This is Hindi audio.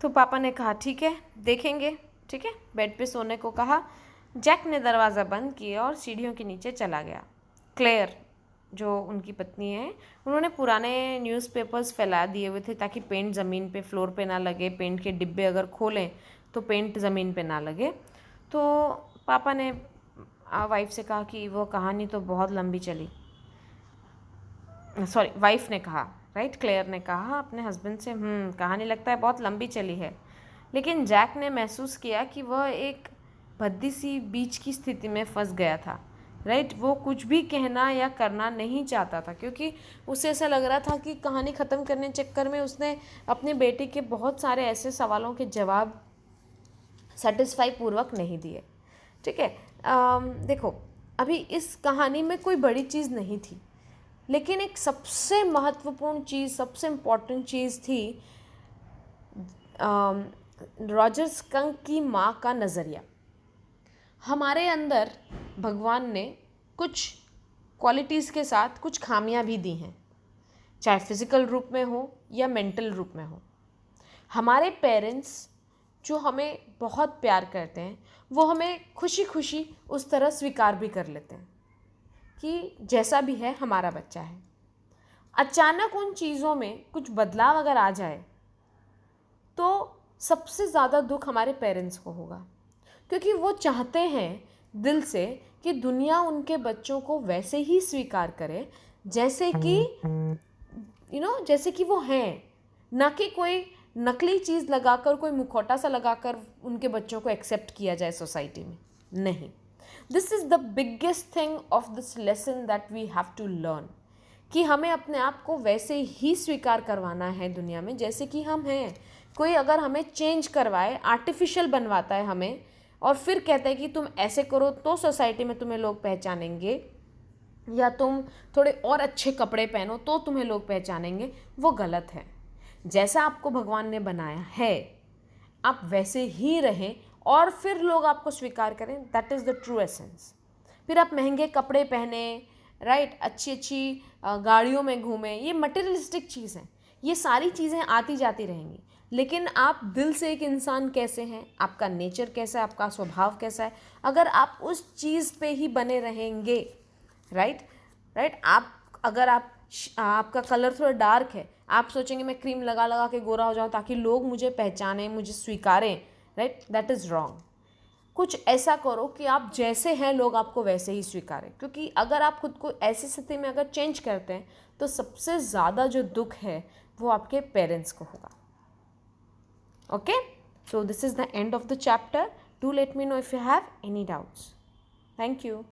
तो पापा ने कहा ठीक है देखेंगे, ठीक है, बेड पे सोने को कहा। जैक ने दरवाज़ा बंद किया और सीढ़ियों के नीचे चला गया। क्लेयर जो उनकी पत्नी है, उन्होंने पुराने न्यूज़पेपर्स फैला दिए हुए थे ताकि पेंट ज़मीन पे फ्लोर पे ना लगे, पेंट के डिब्बे अगर खोलें तो पेंट ज़मीन पे ना लगे। तो पापा ने वाइफ से कहा कि वो कहानी तो बहुत लंबी चली, सॉरी वाइफ ने कहा, राइट, क्लेयर ने कहा अपने हस्बैंड से, कहानी लगता है बहुत लंबी चली है। लेकिन जैक ने महसूस किया कि वह एक भद्दी सी बीच की स्थिति में फंस गया था, राइट। वो कुछ भी कहना या करना नहीं चाहता था क्योंकि उसे ऐसा लग रहा था कि कहानी ख़त्म करने चक्कर में उसने अपने बेटे के बहुत सारे ऐसे सवालों के जवाब सेटिस्फाई पूर्वक नहीं दिए, ठीक है। देखो अभी इस कहानी में कोई बड़ी चीज़ नहीं थी, लेकिन एक सबसे महत्वपूर्ण चीज़, सबसे इम्पॉर्टेंट चीज़ थी रॉजर स्कंक की माँ का नज़रिया। हमारे अंदर भगवान ने कुछ क्वालिटीज़ के साथ कुछ खामियां भी दी हैं, चाहे फिज़िकल रूप में हो या मेंटल रूप में हो। हमारे पेरेंट्स जो हमें बहुत प्यार करते हैं वो हमें खुशी खुशी उस तरह स्वीकार भी कर लेते हैं कि जैसा भी है हमारा बच्चा है। अचानक उन चीज़ों में कुछ बदलाव अगर आ जाए तो सबसे ज़्यादा दुख हमारे पेरेंट्स को होगा, क्योंकि वो चाहते हैं दिल से कि दुनिया उनके बच्चों को वैसे ही स्वीकार करे जैसे कि जैसे कि वो हैं, ना कि कोई नकली चीज़ लगाकर, कोई मुखौटा सा लगाकर उनके बच्चों को एक्सेप्ट किया जाए सोसाइटी में। नहीं, this is the biggest thing of this lesson that we have to learn, कि हमें अपने आप को वैसे ही स्वीकार करवाना है दुनिया में जैसे कि हम हैं। कोई अगर हमें चेंज करवाए, आर्टिफिशियल बनवाता है हमें और फिर कहता है कि तुम ऐसे करो तो सोसाइटी में तुम्हें लोग पहचानेंगे, या तुम थोड़े और अच्छे कपड़े पहनो तो तुम्हें लोग पहचानेंगे, वो गलत है। जैसा आपको भगवान ने बनाया है आप वैसे ही रहें और फिर लोग आपको स्वीकार करें, that is the true essence. फिर आप महंगे कपड़े पहने, राइट, अच्छी अच्छी गाड़ियों में घूमें, ये मटेरियलिस्टिक चीज़ हैं, ये सारी चीज़ें आती जाती रहेंगी। लेकिन आप दिल से एक इंसान कैसे हैं, आपका नेचर कैसा है, आपका स्वभाव कैसा है, अगर आप उस चीज़ पे ही बने रहेंगे, राइट, अगर आपका कलर थोड़ा डार्क है, आप सोचेंगे मैं क्रीम लगा लगा के गोरा हो जाऊं ताकि लोग मुझे पहचानें, मुझे स्वीकारें, राइट, दैट इज़ रॉन्ग। कुछ ऐसा करो कि आप जैसे हैं लोग आपको वैसे ही स्वीकारें, क्योंकि अगर आप खुद को ऐसी स्थिति में अगर चेंज करते हैं तो सबसे ज़्यादा जो दुख है वो आपके पेरेंट्स को होगा। Okay, so this is the end of the chapter. Do let me know if you have any doubts. Thank you.